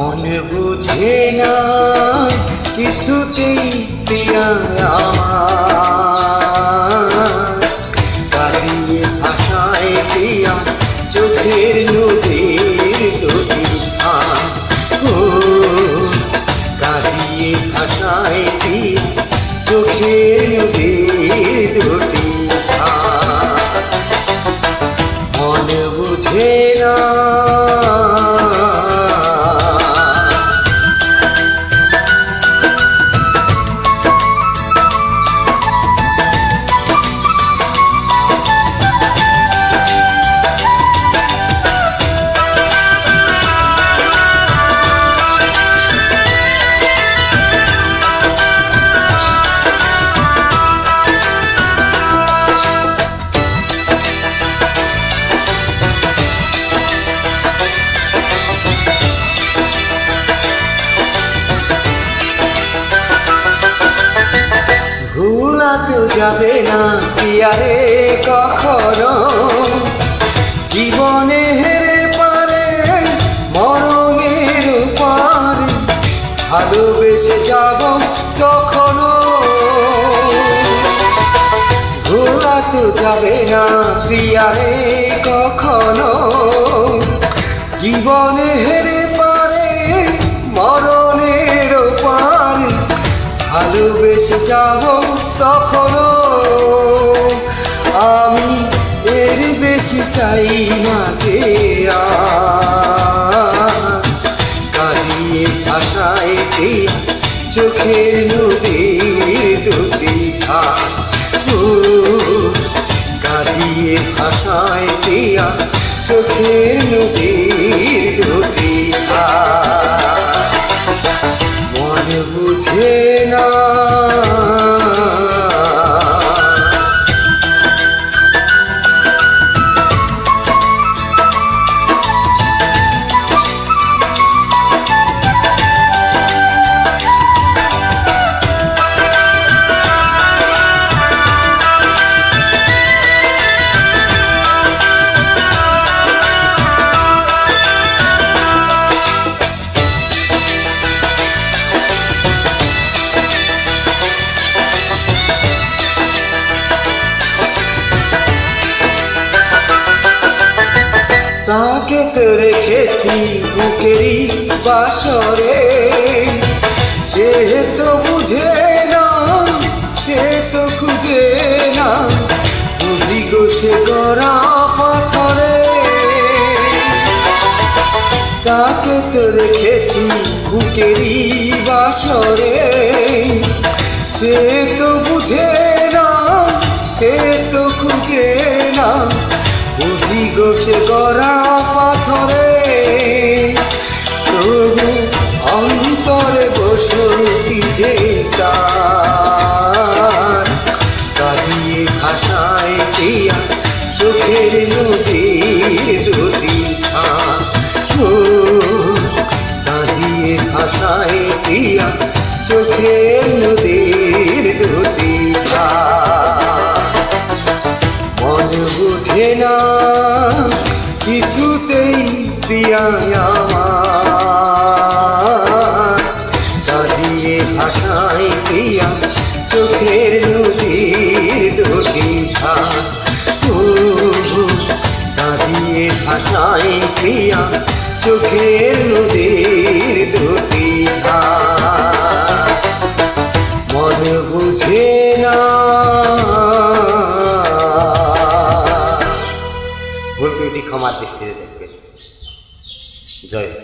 মনে বুঝে না কিছুতেই প্রিয়া আমার, কাঁদিয়ে ভাষায় প্রিয়া চোখের নদীর দুটি ধার। ও কাঁদিয়ে ভাষায় প্রিয়া চোখের নদীর দুটি ধার। মনে বুঝে না ভুলাতে যাবে না প্রিয়ারে কখনো, জীবনে হেরে পারে মরণের পারে, ভালোবেসে যাব তখনো। ভুলাতে যাবে না প্রিয়ারে কখনো, জীবনে হেরে পারে মরণের পারে, ভালোবেসে যাব তখনো। আমি এর বেশি চাই না যে কাঁদিয়ে ভাষায় প্রিয়া চোখের নদীর দুটি ধার। কাঁদিয়ে ভাষায় প্রিয়া চোখের নদীর দুটি ধার। মনে বুঝে না তাকে তো রেখেছি বুকেরই বাসরে, সে তো বুঝে না, সে তো খুঁজে না, বুঝি গো সে গড়া পাথরে। তাকে তো রেখেছি বুকেরই বাসরে, সে তো বুঝে না, সে তো খুঁজে না, বুঝি গো সে গড়া পাথরে। তবু অন্তরে বসতি যে তার, কাঁদিয়ে ভাষায় প্রিয়া চোখের নদীর দুটি ধার। কাঁদিয়ে ভাষায় প্রিয়া চোখের নদীর দুটি ধার। মনে বুঝে না কিছুতেই প্রিয়া আমার, কাঁদিয়ে ভাষায় প্রিয়া চোখের নদীর দুটি ধার। কাঁদিয়ে ভাষায় প্রিয়া চোখের নদীর দুটি ধার। মনে বুঝে না। ভুল ত্রুটি ক্ষমার দৃষ্টিতে দেখবেন। জয়।